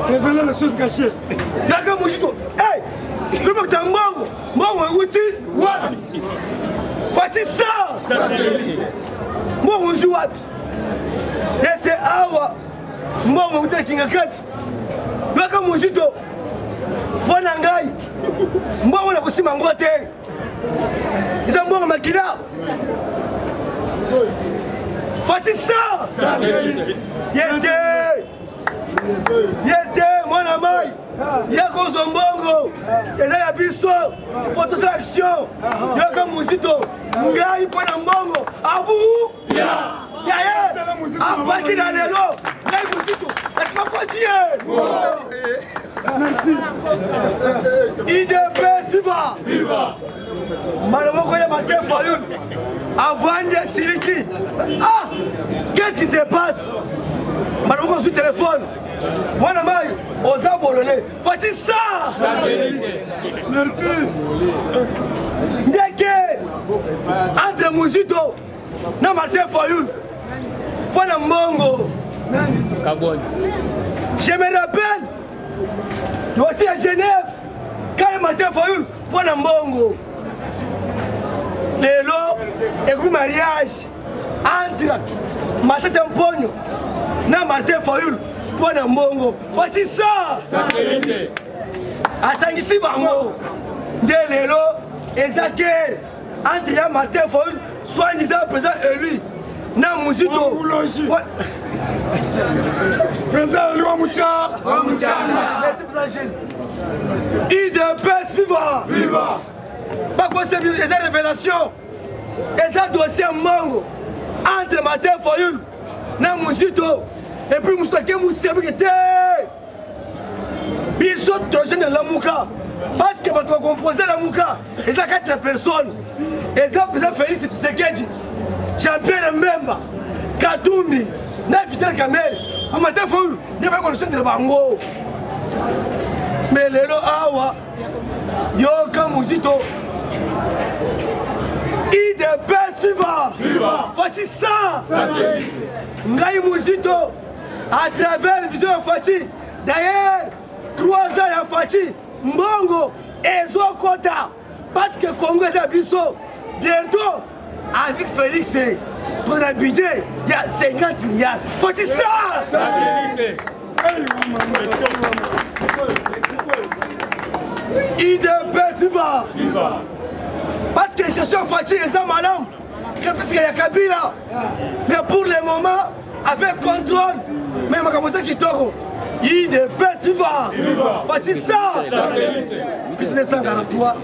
Révéler les choses cachées. Il y a qu'un Mouzito. Hey, comment tu as Mongo? Mongo est outil? Wapi? Faut-il ça? Mongo est outil? Tete awa, Mongo est outil Kinga 4. Il y a qu'un Mouzito. Bonangai. Mongo est aussi Mangote. Ils ont Mongo Makila. Faut-il ça? Yete, mon ami. ya kozwa mbongo eza ya biso po tosala action yoka muzito ngai mpo na mbongo abu yaye apaki na lelo ngai muzito esimafatie IDP Viva Malamoko ya Martin Fayoul avant de Siliki. Ah, qu'est-ce qui se passe? Malamoko sur téléphone. Moi na mai oza bololé. Fati ça. Merci. Ndeke entre Muzito na Martin Fayoul. Pona mbongo. Je me rappelle. Aussi à Genève, quand Martin Fayoul pour un mbongo. Lelo, et puis mariage entre Martin Pogno et Martin Fayoul pour un mbongo. Faut-il ça? Asangisi bango. De Lelo, et Zaker, entre Martin Fayoul, soit disant présent élu. Na Muzito. Président élu Wamucha. Merci pour la chaîne. IDP Viva. Viva. Pas quoi c'est des révélations. Et ça dossier Mongo. Entre Martin Fayoul, na Muzito. Et puis Moustake Moussé Bigete. Bisous troisième de la Mouka. Parce que tu vas composer la Mouka. Et ça 4 personnes. Et ça président Félix Tshisekedi. Jean-Pierre Mbemba, Katumbi, Nafitel Kamel, Martin Fayoul, il n'y a pas de bango. Mais les lois awa, Yoka Muzito, IDP Viva, Fati ça, Ngai Muzito, à travers Vision Fati, d'ailleurs, 3 ans à Fati, Mbongo, et Zokota, parce que Congo est à Bisso, bientôt. Avec Félix, pour le budget, il y a 50 milliards. Faut-il ça? IDP Viva. Parce que je suis fatigué, c'est madame. Puisqu'il y a Kabila. Mais pour le moment, avec contrôle, même comme ça qui toque, IDP Viva. Faut-il ça? Puisque 143,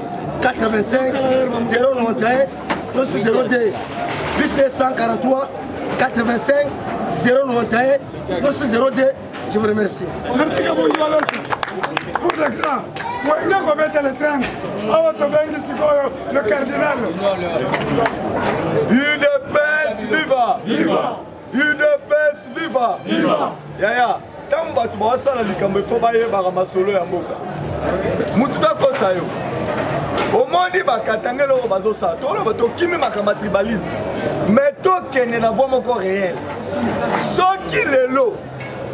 85, 091. 0602 plus les 143 85 091 0602. Je vous remercie. Merci pour l'écran. Moi, il y a combien de train? Le cardinal. UDPS Viva. Viva. UDPS Viva. Viva. Yaya. Tant que tu vas à l'Ikambe, il faut bailler par ma solo et à Moka. Moututa Kosayo. Au monde, il va katange le bazosa. Tout le monde qui me makama tribalisme. Mais toi qui ne la voit encore réel. Ce qui est l'eau.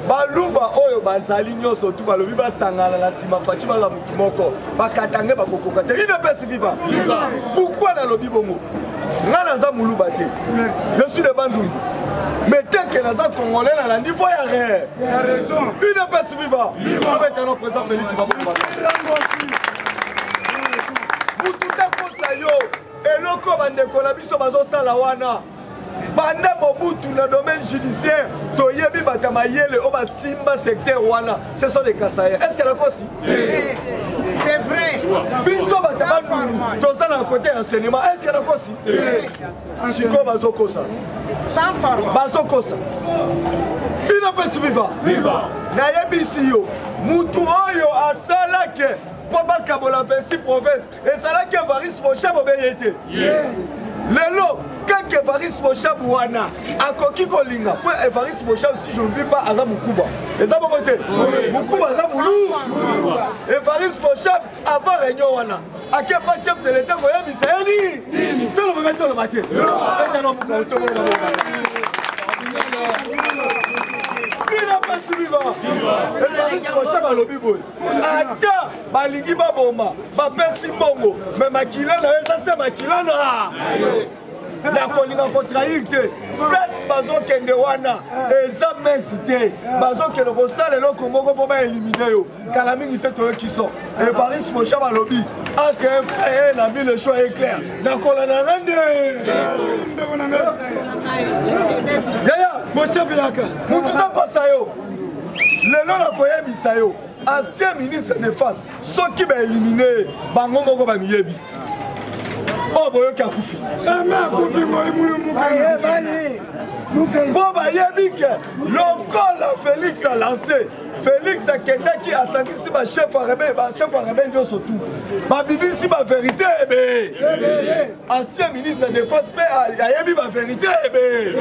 Baluba oyo bazali nyoso tu balobi basangana na sima fachi baza mutu moko bakatange bakokoka te IDPS Viva. Pourquoi na lobi bongo? Nga naza muluba te. Je suis de Bandundu. Mais tant que naza congolais na niveau ya réel. Il a raison. IDPS Viva. Avec un président Félix Babou. Mututa kosayo eloko bandeko na biso bazosala wana. Banda Mobutu dans le domaine judiciaire, Toyebi Batamayele, Oba Simba secteur Wana, ce sont des Kassaïens. Est-ce qu'elle a aussi? C'est vrai. Biso Batamayele, tout ça dans le côté enseignement, est-ce qu'elle a aussi? Siko Bazokosa. Sans forme. Bazokosa. IDPS Viva. Viva. Nayebi yo, Mutu Oyo Asalake, Poba Kabola 26 provinces, et Salake Varis Mochabo Beyete. Lelo, quand Evaris Mochab wana, à Koki Kolinga, pour Evaris Mochab, si je n'oublie pas, Aza Mukuba. Et ça, vous votez? Mukuba, Aza Moulou. Evaris Mochab, avant Réunion wana. À quel pas chef de l'État, vous avez dit, c'est tout le monde met le matin. IDPS Viva. Evaris Mochab à l'Obiboy. Attends, Balingi Baboma, Bapesi Bongo, mais Makilana, ça c'est Makilana. Na kolinga contraire te place bazo kende wana eza mince te bazo kende ko sala eloko moko po ba éliminer yo kala mingi te to qui sont et Paris Mocha balobi entre un frère et l'ami le choix est clair na kolana rende yaya Mocha biaka mututa kosa yo lelo nakoyebisa yo ancien ministre de face soki baélimine bango moko bamiyebi oyo boyoki akufi mpo bayebi ke lokola Félix a lancé Félix akendaki asangisi bachef ya rebelle nyonso tu babibisi bavérité ebe ancien ministre de défense mpe ayebi bavérité ebe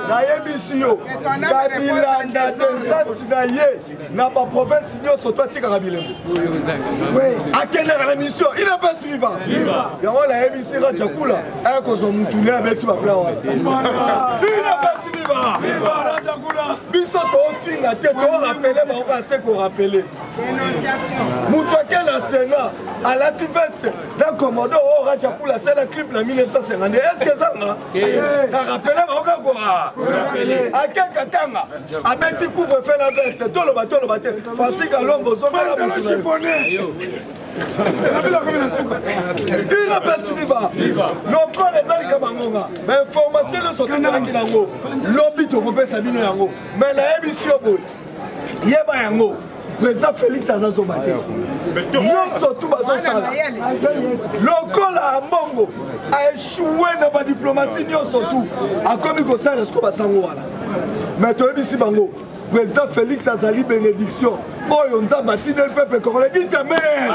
nayebisi yo kabila na desante na ye na baprovince nyonso to atikaka bilembo akendaka na mission ina mpe suiva yango nayebisi rajakula ayekozwa mutu ne abeti bapla wana ina mpe suiva biso toofinga te toorapele bango ase korapele moto ake na sénat alati veste na commando oyo rajakula asala clip na 1952 eske ezanga na rapele bango kakora akeka tanga abeti couvre-feu na veste toloba te Francis Kalombo ozongala mutu il a pas suivi lokola ezalika bangonga bainformation nyonso totalaki nango lobi tokopesa bino yango me nayebisi yo boye yeba yango président Félix azazomba te nyonso tu bazosala lokola mbongo aéchoué na badiplomatie nyonso tu akomi kosala siko basango wana me toyebisi bango président Félix azali bénédiction oyo nzambe atindeli peuple congolais dit amen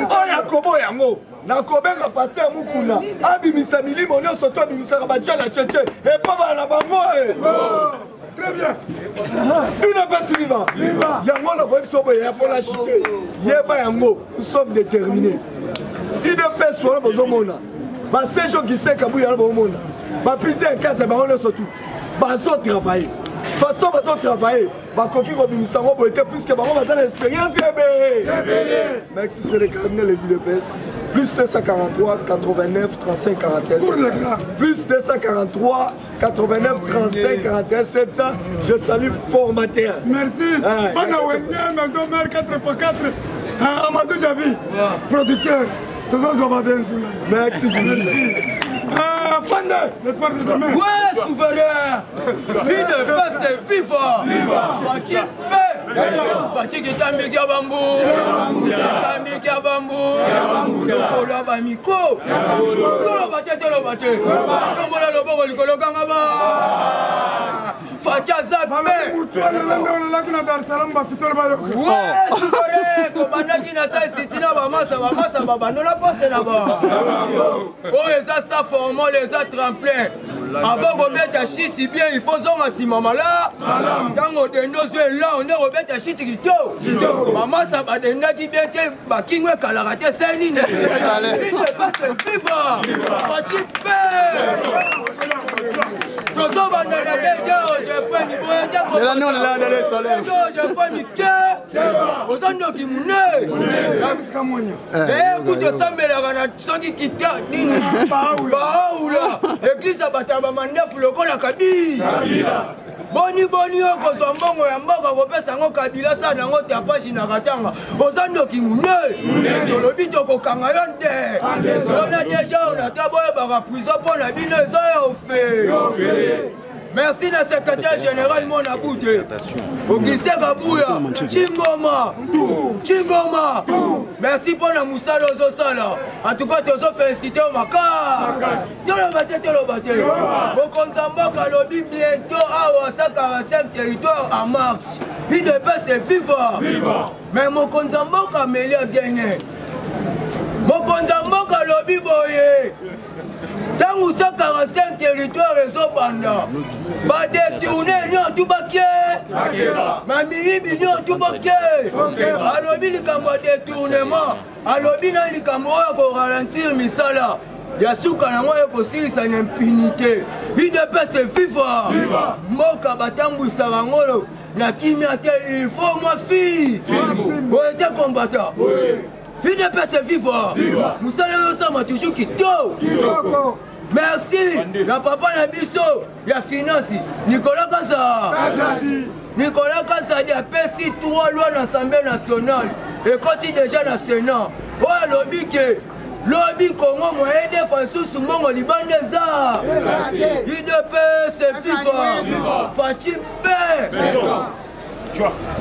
oyo akobo yango nakobenga paster mukuna abimisa milimo nyonso to abimisaka bajala cheche epa bana na bango très bien une passe viva yango nakoyebiso boye ya mpona chite yeba yango nous sommes déterminés idps wana bozomona basejo giseka buya na bomona bapite nkasa bango nyonso tu bazotravaille façon bazotravaille bakoki kobimisa ngo boye te puisque bango baza na expérience ebe merci c'est le cardinal de l'UDPS plus 243 89 35 41 plus 243 89 35 41 700 je salue formateur merci bana wenge maison mère 4x4 Amadou Javi producteur tozozwa bien merci Fande, l'espoir de demain. Ouais, souverain. Lui de paix, c'est viva. Fatigue, paix. Fatigue, Tambikia Bambou. Tambikia Bambou. Kola Bamiko. Kola Bate, Kola Bate. Comment la lobo, le Kolo Gangaba. Fatia Zapé. Ouais, souverain. Kobana Kinasa, Sitina, Bamasa, Baba. Non, la passe là-bas. Oh, et ça formant les tremplins. Avant de mettre à Chiti bien, il faut zonga si maman là. Quand on est là, on est remettre à Chiti qui to. Maman ça va de nagi bien que Bakingwe Kalarate c'est ligne. Il ne pas se vivre. Fatipé. Tozo bandana déjà, j'ai fait niveau déjà. Là non là dans le soleil. J'ai fait Mickey. Ozondo qui mouné. Écoute Sambela kana songi kita nini. Baoula. Église abataba mandefu lokola Kabila. Boni oko zombongo ya mboka kopesa ngo Kabila sana ngo tapashi na katanga. Ozondo ki mouné. Tolobi toko kanga yonde. Sona déjà on a taboye ba prison pour la bino zo fait. Merci le secrétaire général Monabouté. Auguste Kabouya, Chingoma. Merci pour la moussala aux Osala. En tout cas, tu as félicité au Makar. Tu l'as battu. Bokonzamboka lobby bientôt à 145 territoires en marche. Il ne peut se vivre. Mais Mokonzamboka me l'a gagné. Mokonzamboka lobby boye. Dans 145 territoires et Zobanda, va détourner tout baquet. Mamie Bignon tout baquet. Alobi le camo détournement. Alobi n'a le camo pour ralentir Misala. Yasuka na moi aussi c'est une impunité. Il ne peut se vivre. Moka batambu sarangolo. Na kimia il faut ma fille. Vous êtes combattant. Il ne peut se vivre. Nous sommes toujours qui tôt. Merci. La papa na biso. Ya finance. Nicolas Kassadi a passé 3 lois dans l'Assemblée nationale. Et quand il est déjà dans le Sénat. Oh, lobby Congo m'a aidé Fansou Soumongo Libanesa. Il ne peut se vivre. viva Fachi Pe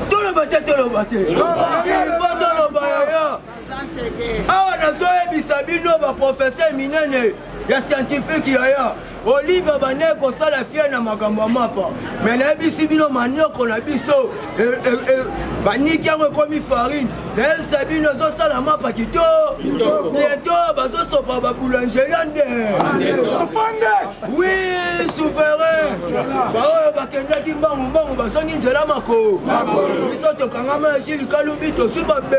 toloba te toloba yaya awa nazoyebisa bino baprofesseur minene ya scientifique yaya olive bane kosala fie na makambo ya mapa me nayebisi bino manioko na biso baniki yango ekomi farine nayebisa bino ezosala mapa kito bieto bazosopa baboulangeria nde wi souverain baoyo bakendaki mbangu bazongi nzela mako biso tokangama ya jilikalubi tosi babe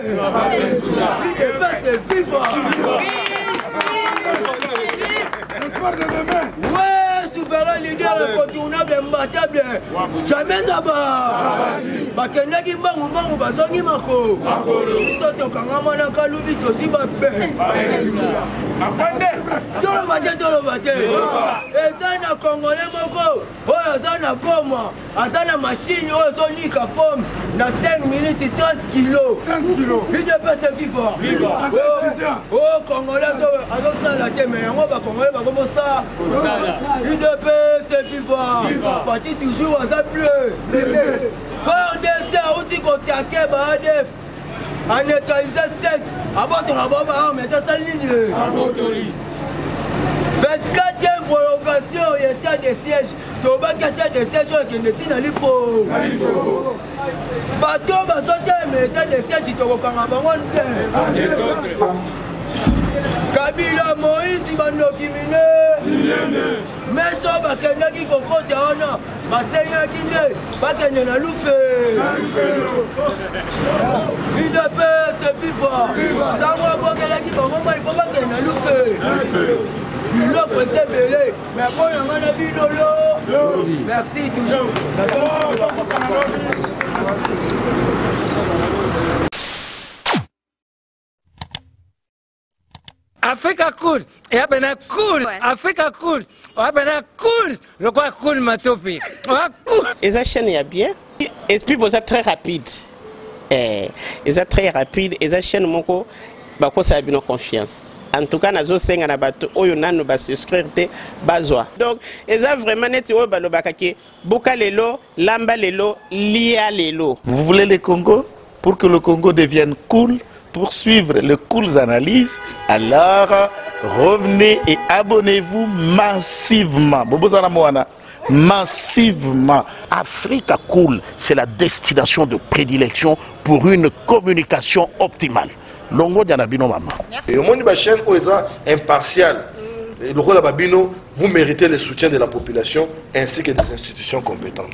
idepese viva ouais, souverain leader incontournable, imbattable. Jamais Zaba. Bakendaki mbangu bazongi mako. Isoto kangama na kalubi tosi babe. Tolo bate. Ezana Congolais moko. Oyo azana Goma. Azana machine oyo zonika pomme na 5 minutes 30 kilos. 30 kilos. Il ne peut se vivre. Oh Congolais azosala te mais yango ba Congolais ba komo ça. UDP c'est vivant. Fati toujours à bleu. Fort des outils contactés par ADF. En neutralisé 7. Abattre la bombe à mettre sa ligne. 24e prolongation et état de siège. Toba qui état de siège qui ne tient pas faux. Bateau basote mais état de siège to kokanga bango nte. Kabila Moïse Bandoki Mine Meso bakendaki kokota wana basenyaki nde bakende na lufe IDP se viva sango abokelaki bango mai mpo bakende na lufe biloko ezebele mais mpo yanga na binolo merci toujours Africa cool, et après cool, Africa cool, après cool, le quoi cool matopi, cool. Et ça chaîne est bien, et puis vous êtes très rapide, et ça très rapide, et ça chaîne mon co, bah quoi ça a bien confiance. En tout cas, nous avons un bateau, où on a nous souscrire des bazois. Donc, et ça vraiment net, où bah le bakaki, boka lelo, lamba lelo, lia lelo. Vous voulez le Congo pour que le Congo devienne cool? Pour suivre les cool analyses, alors revenez et abonnez-vous massivement. Massivement. Africa Cool, c'est la destination de prédilection pour une communication optimale. Longo Dianabino Mama. Et au monde de la chaîne OESA impartial, le rôle de Babino, vous méritez le soutien de la population ainsi que des institutions compétentes.